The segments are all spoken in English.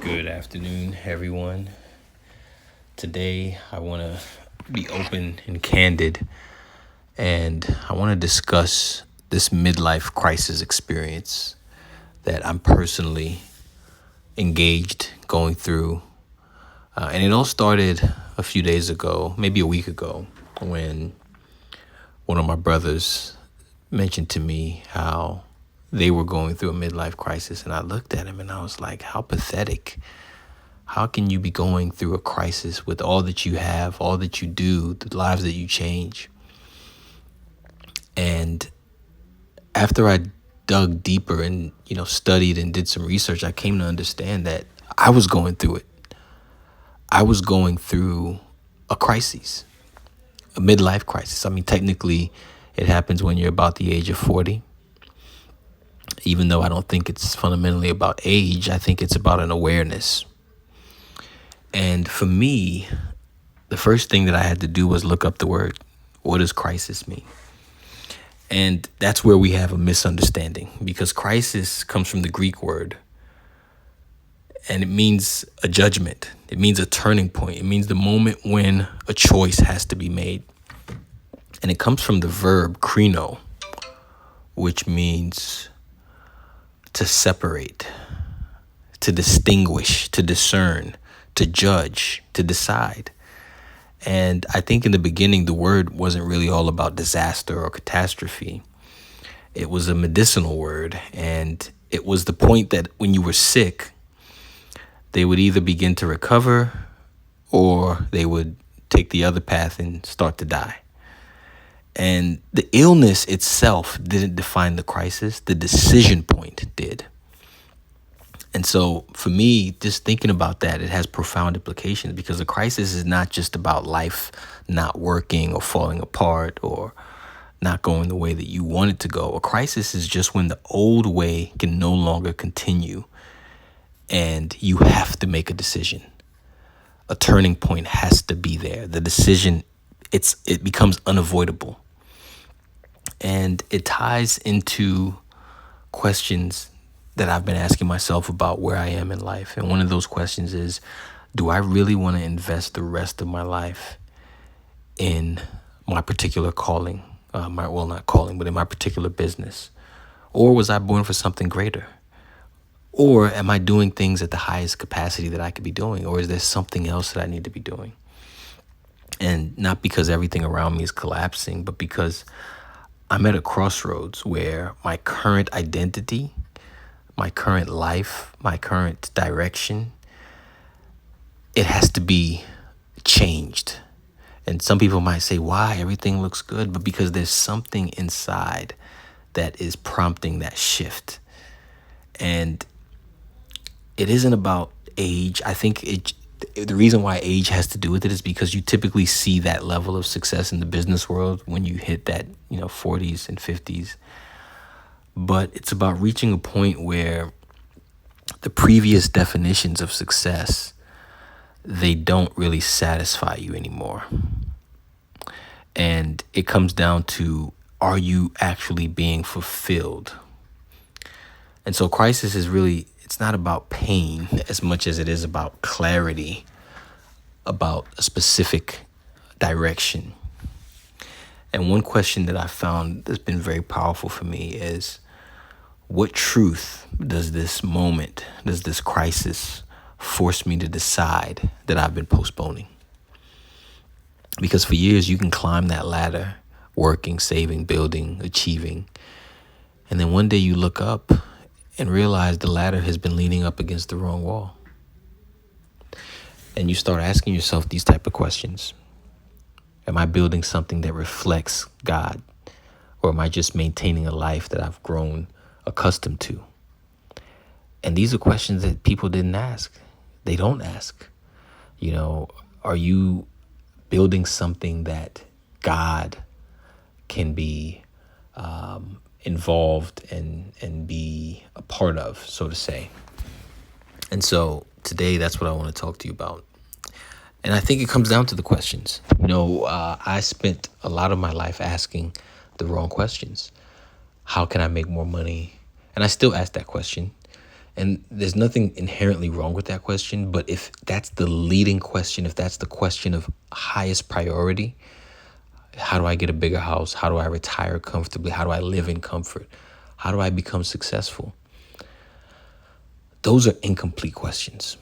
Good afternoon, everyone. Today, I want to be open and candid, and I want to discuss this midlife crisis experience that I'm personally engaged going through. And it all started a few days ago, maybe a week ago, when one of my brothers mentioned to me how they were going through a midlife crisis. And I looked at him and I was like, how pathetic. How can you be going through a crisis with all that you have, all that you do, the lives that you change? And after I dug deeper and, studied and did some research, I came to understand that I was going through it. I was going through a crisis, a midlife crisis. I mean, technically, it happens when you're about the age of 40. Even though I don't think it's fundamentally about age, I think it's about an awareness. And for me, the first thing that I had to do was look up the word. What does crisis mean? And that's where we have a misunderstanding, because crisis comes from the Greek word, and it means a judgment. It means a turning point. It means the moment when a choice has to be made. And it comes from the verb krino, which means to separate, to distinguish, to discern, to judge, to decide. And I think in the beginning, the word wasn't really all about disaster or catastrophe. It was a medicinal word. And it was the point that when you were sick, they would either begin to recover or they would take the other path and start to die. And the illness itself didn't define the crisis. The decision point did. And so for me, just thinking about that, it has profound implications, because a crisis is not just about life not working or falling apart or not going the way that you want it to go. A crisis is just when the old way can no longer continue and you have to make a decision. A turning point has to be there. The decision, it becomes unavoidable. And it ties into questions that I've been asking myself about where I am in life. And one of those questions is, do I really want to invest the rest of my life in my particular calling? Not calling, but in my particular business? Or was I born for something greater? Or am I doing things at the highest capacity that I could be doing? Or is there something else that I need to be doing? And not because everything around me is collapsing, but because I'm at a crossroads where my current identity, my current life, my current direction, it has to be changed. And some people might say, why? Everything looks good. But because there's something inside that is prompting that shift. And it isn't about age. I think the reason why age has to do with it is because you typically see that level of success in the business world when you hit that, 40s and 50s. But it's about reaching a point where the previous definitions of success, they don't really satisfy you anymore. And it comes down to, are you actually being fulfilled? And so crisis is really, it's not about pain as much as it is about clarity, about a specific direction. And one question that I found that's been very powerful for me is, what truth does this moment, does this crisis force me to decide that I've been postponing? Because for years you can climb that ladder, working, saving, building, achieving. And then one day you look up and realize the ladder has been leaning up against the wrong wall. And you start asking yourself these type of questions. Am I building something that reflects God? Or am I just maintaining a life that I've grown accustomed to? And these are questions that people didn't ask. They don't ask. Are you building something that God can be involved and be a part of, so to say? And so today, that's what I want to talk to you about. And I think it comes down to the questions. I spent a lot of my life asking the wrong questions. How can I make more money? And I still ask that question. And there's nothing inherently wrong with that question, but if that's the leading question, if that's the question of highest priority, how do I get a bigger house? How do I retire comfortably? How do I live in comfort? How do I become successful? Those are incomplete questions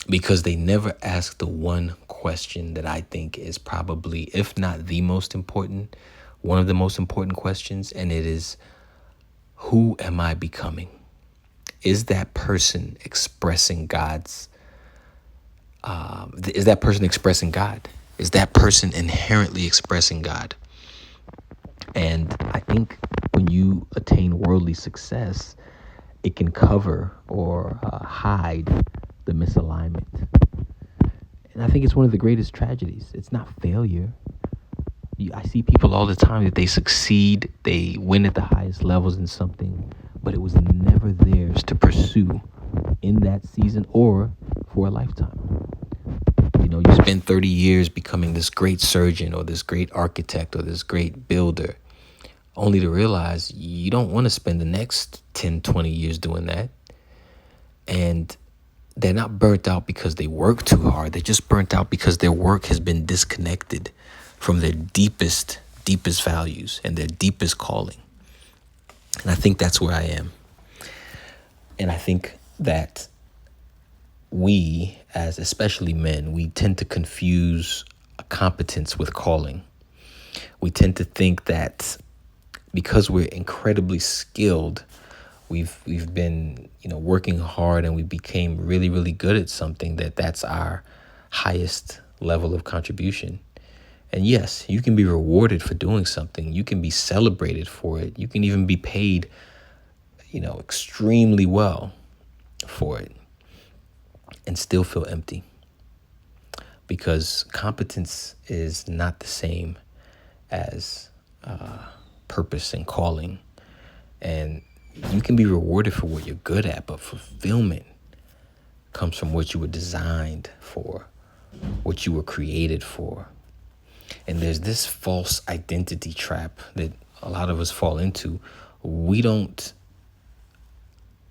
because they never ask the one question that I think is probably, if not the most important, one of the most important questions, and it is, who am I becoming? Is that person expressing God's, is that person expressing God? Is that person inherently expressing God? And I think when you attain worldly success, it can cover or hide the misalignment. And I think it's one of the greatest tragedies. It's not failure. I see people all the time that they succeed, they win at the highest levels in something, but it was never theirs to pursue in that season or for a lifetime. You know, you spend 30 years becoming this great surgeon or this great architect or this great builder, only to realize you don't want to spend the next 10, 20 years doing that. And they're not burnt out because they work too hard. They're just burnt out because their work has been disconnected from their deepest values and their deepest calling. And I think that's where I am. And I think that we, as especially men, we tend to confuse competence with calling. We tend to think that because we're incredibly skilled, we've been, working hard and we became really, really good at something, that's our highest level of contribution. And yes, you can be rewarded for doing something. You can be celebrated for it. You can even be paid, extremely well for it and still feel empty, because competence is not the same as purpose and calling. And you can be rewarded for what you're good at, but fulfillment comes from what you were designed for, what you were created for. And there's this false identity trap that a lot of us fall into. We don't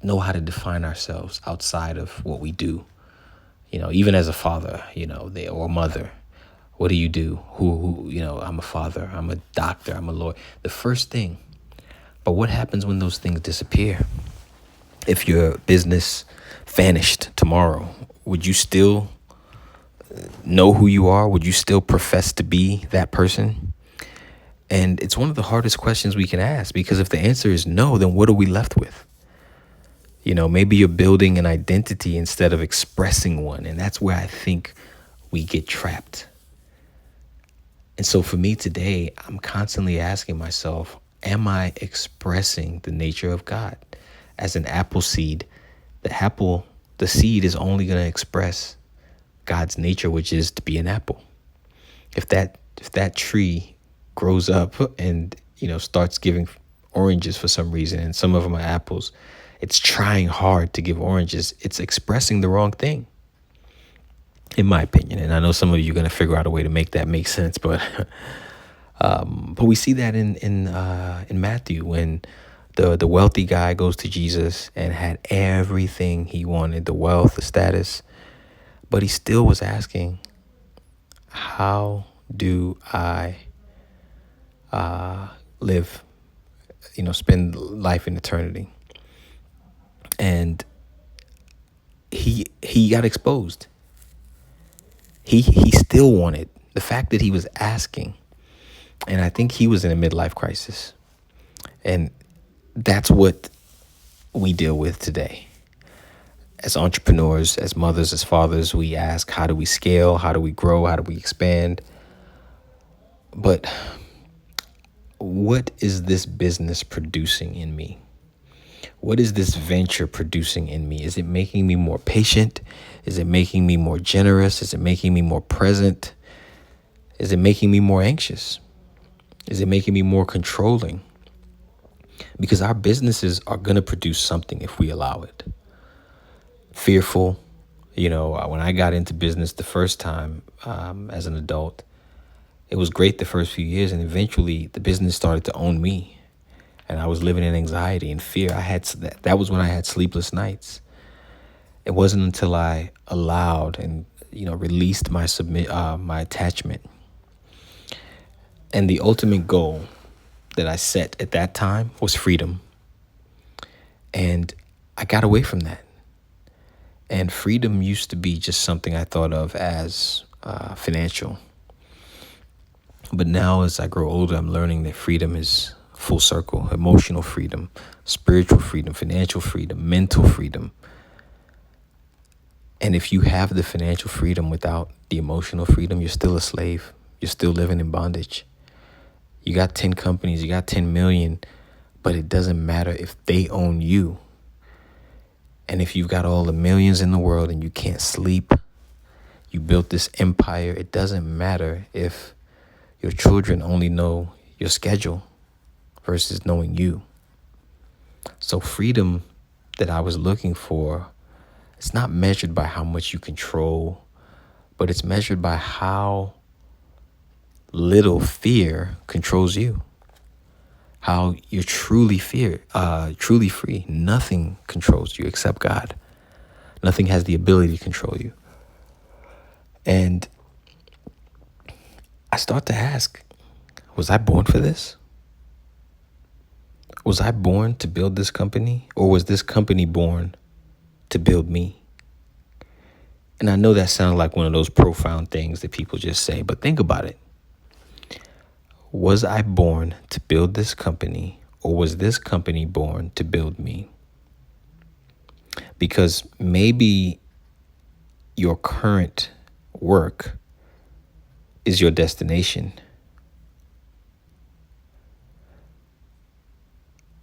know how to define ourselves outside of what we do. Even as a father, or a mother, what do you do? Who, I'm a father, I'm a doctor, I'm a lawyer. The first thing. But what happens when those things disappear? If your business vanished tomorrow, would you still know who you are? Would you still profess to be that person? And it's one of the hardest questions we can ask, because if the answer is no, then what are we left with? Maybe you're building an identity instead of expressing one. And that's where I think we get trapped. And so for me today, I'm constantly asking myself, am I expressing the nature of God? As an apple seed, the seed is only going to express God's nature, which is to be an apple. If that tree grows up and, starts giving oranges for some reason, and some of them are apples, it's trying hard to give oranges. It's expressing the wrong thing, in my opinion. And I know some of you are going to figure out a way to make that make sense, but we see that in Matthew, when the wealthy guy goes to Jesus and had everything he wanted, the wealth, the status, but he still was asking, how do I live, spend life in eternity? And he got exposed. He still wanted, the fact that he was asking. And I think he was in a midlife crisis. And that's what we deal with today. As entrepreneurs, as mothers, as fathers, we ask, how do we scale? How do we grow? How do we expand? But what is this business producing in me? What is this venture producing in me? Is it making me more patient? Is it making me more generous? Is it making me more present? Is it making me more anxious? Is it making me more controlling? Because our businesses are going to produce something if we allow it. Fearful. When I got into business the first time as an adult, it was great the first few years, and eventually the business started to own me. and I was living in anxiety and fear. That was when I had sleepless nights. It wasn't until I allowed and released my attachment. And the ultimate goal that I set at that time was freedom. And I got away from that. And freedom used to be just something I thought of as financial. But now as I grow older, I'm learning that freedom is full circle: emotional freedom, spiritual freedom, financial freedom, mental freedom. And if you have the financial freedom without the emotional freedom, you're still a slave. You're still living in bondage. You got 10 companies, you got 10 million, but it doesn't matter if they own you. And if you've got all the millions in the world and you can't sleep, you built this empire, it doesn't matter if your children only know your schedule versus knowing you. So freedom that I was looking for, it's not measured by how much you control, but it's measured by how little fear controls you. How you're truly free. Nothing controls you except God. Nothing has the ability to control you. And I start to ask, was I born for this? Was I born to build this company, or was this company born to build me? And I know that sounds like one of those profound things that people just say, but think about it. Was I born to build this company, or was this company born to build me? Because maybe your current work is your destination.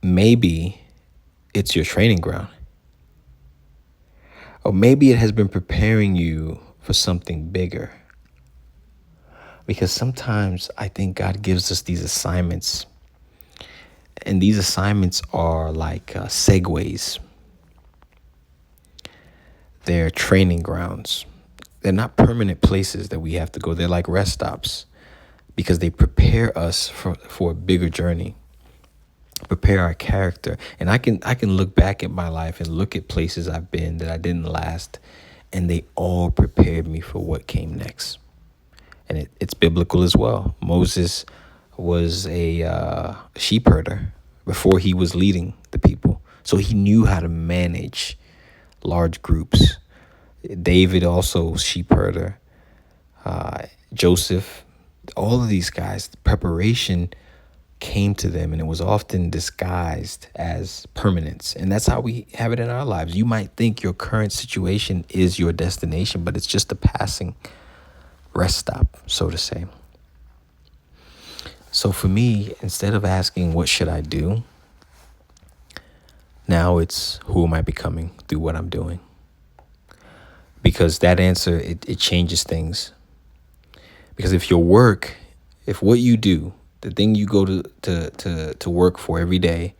Maybe it's your training ground. Or maybe it has been preparing you for something bigger. Because sometimes I think God gives us these assignments. And these assignments are like segues. They're training grounds. They're not permanent places that we have to go. They're like rest stops because they prepare us for a bigger journey, prepare our character. And I can look back at my life and look at places I've been that I didn't last, and they all prepared me for what came next. And it's biblical as well. Moses was a sheep herder before he was leading the people. So he knew how to manage large groups. David also sheep herder. Joseph, all of these guys, the preparation came to them, and it was often disguised as permanence. And that's how we have it in our lives. You might think your current situation is your destination, but it's just a passing rest stop, so to say. So for me, instead of asking what should I do, now it's who am I becoming through what I'm doing? Because that answer, it changes things. Because if what you do, the thing you go to work for every day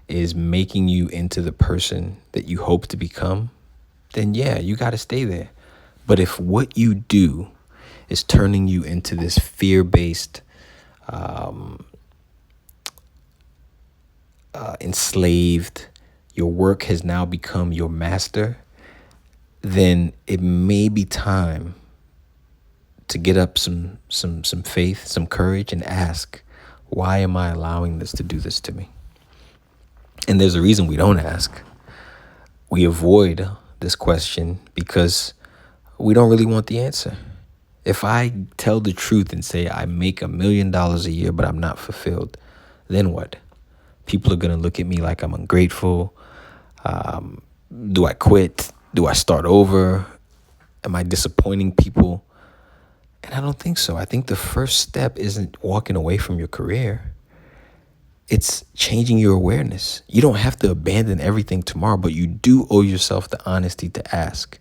is making you into the person that you hope to become, then yeah, you got to stay there. But if what you do is turning you into this fear-based, enslaved, your work has now become your master, then it may be time to get up some faith, some courage, and ask, why am I allowing this to do this to me? And there's a reason we don't ask. We avoid this question because we don't really want the answer. If I tell the truth and say I make $1 million a year, but I'm not fulfilled, then what? People are going to look at me like I'm ungrateful. Do I quit? Do I start over? Am I disappointing people? And I don't think so. I think the first step isn't walking away from your career. It's changing your awareness. You don't have to abandon everything tomorrow, but you do owe yourself the honesty to ask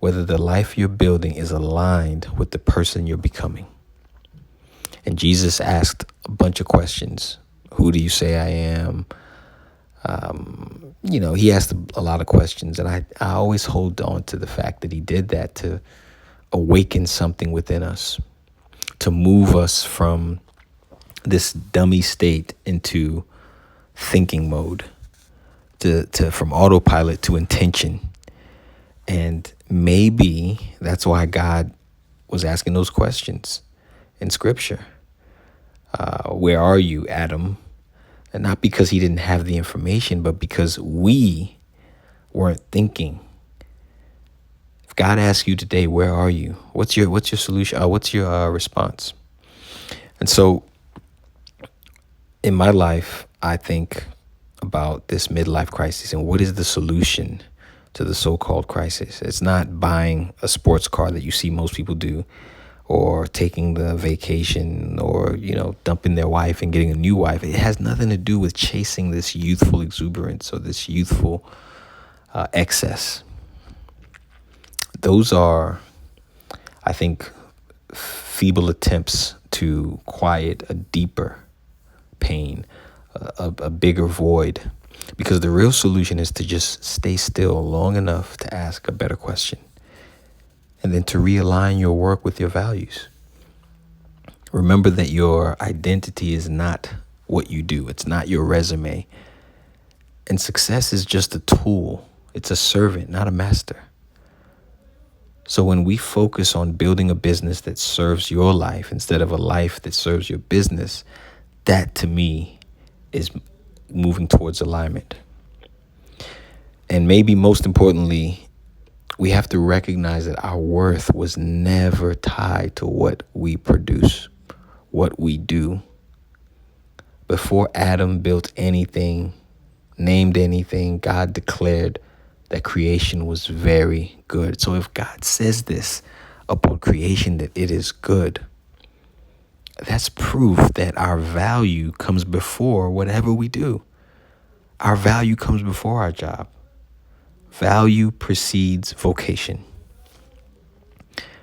whether the life you're building is aligned with the person you're becoming. And Jesus asked a bunch of questions. Who do you say I am? He asked a lot of questions, and I always hold on to the fact that he did that to awaken something within us, to move us from this dummy state into thinking mode to from autopilot to intention. And maybe that's why God was asking those questions in scripture. Where are you, Adam? And not because he didn't have the information, but because we weren't thinking. If God asks you today, where are you? What's your solution? What's your response? And so in my life, I think about this midlife crisis and what is the solution to the so-called crisis. It's not buying a sports car that you see most people do, or taking the vacation, or, dumping their wife and getting a new wife. It has nothing to do with chasing this youthful exuberance or this youthful excess. Those are, I think, feeble attempts to quiet a deeper pain, a bigger void. Because the real solution is to just stay still long enough to ask a better question, and then to realign your work with your values. Remember that your identity is not what you do. It's not your resume. And success is just a tool. It's a servant, not a master. So when we focus on building a business that serves your life instead of a life that serves your business, that to me is moving towards alignment. And maybe most importantly, we have to recognize that our worth was never tied to what we produce, what we do. Before Adam built anything, named anything, God declared that creation was very good. So if God says this upon creation, that it is good, that's proof that our value comes before whatever we do. Our value comes before our job. Value precedes vocation.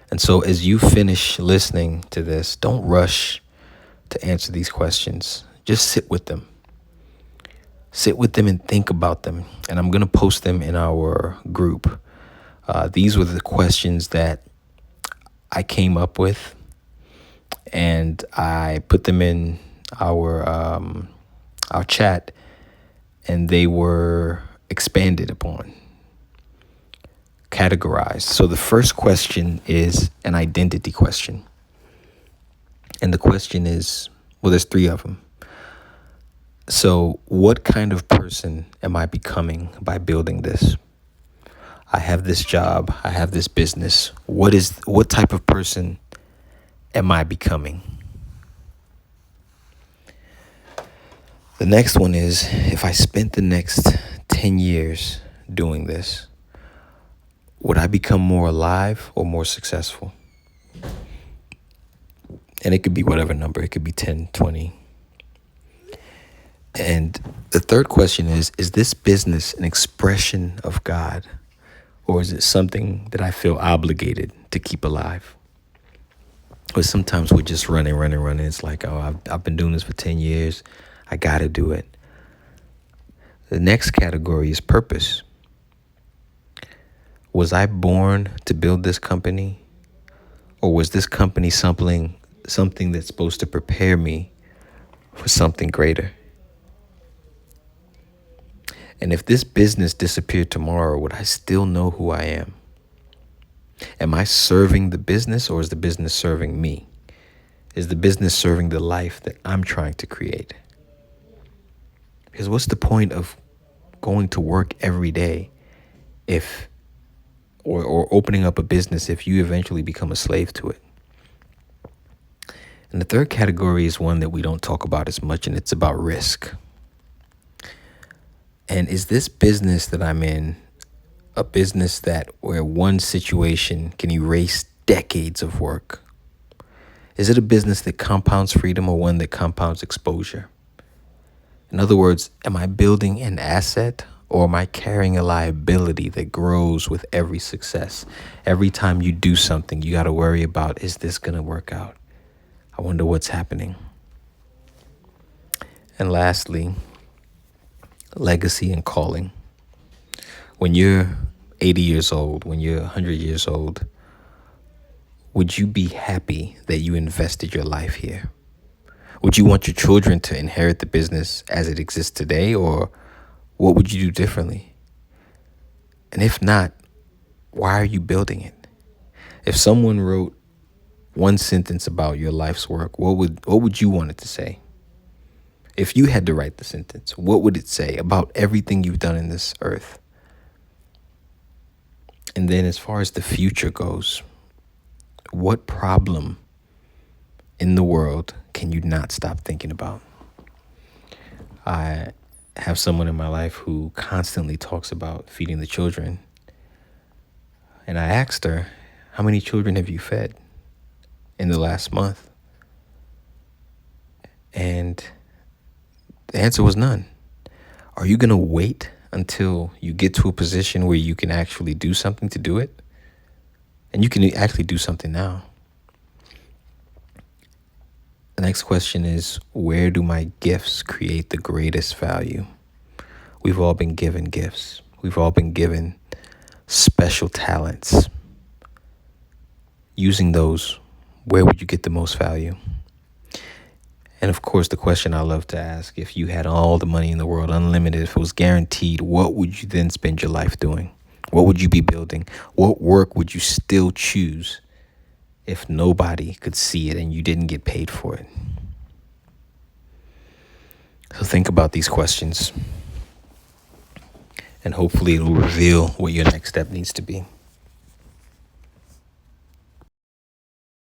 And so as you finish listening to this, don't rush to answer these questions. Just sit with them. Sit with them and think about them. And I'm going to post them in our group. These were the questions that I came up with, and I put them in our chat, and they were expanded upon, categorized. So the first question is an identity question. And the question is, well, there's three of them. So what kind of person am I becoming by building this? I have this job. I have this business. What type of person am I becoming? The next one is, if I spent the next 10 years doing this, would I become more alive or more successful? And it could be whatever number. It could be 10, 20. And the third question is this business an expression of God, or is it something that I feel obligated to keep alive? But sometimes we're just running. It's like, oh, I've been doing this for 10 years. I got to do it. The next category is purpose. Was I born to build this company? Or was this company something that's supposed to prepare me for something greater? And if this business disappeared tomorrow, would I still know who I am? Am I serving the business, or is the business serving me? Is the business serving the life that I'm trying to create? Because what's the point of going to work every day or opening up a business if you eventually become a slave to it? And the third category is one that we don't talk about as much, and it's about risk. And is this business that I'm in a business where one situation can erase decades of work? Is it a business that compounds freedom, or one that compounds exposure? In other words, am I building an asset, or am I carrying a liability that grows with every success? Every time you do something, you got to worry about, is this going to work out? I wonder what's happening. And lastly, legacy and calling. When you're 80 years old, when you're 100 years old, would you be happy that you invested your life here? Would you want your children to inherit the business as it exists today, or what would you do differently? And if not, why are you building it? If someone wrote one sentence about your life's work, what would you want it to say? If you had to write the sentence, what would it say about everything you've done in this earth? And then as far as the future goes, what problem in the world can you not stop thinking about? I have someone in my life who constantly talks about feeding the children. And I asked her, how many children have you fed in the last month? And the answer was none. Are you going to wait until you get to a position where you can actually do something to do it? And you can actually do something now. The next question is, where do my gifts create the greatest value? We've all been given gifts. We've all been given special talents. Using those, where would you get the most value? And of course, the question I love to ask, if you had all the money in the world, unlimited, if it was guaranteed, what would you then spend your life doing? What would you be building? What work would you still choose if nobody could see it and you didn't get paid for it? So think about these questions, and hopefully it will reveal what your next step needs to be.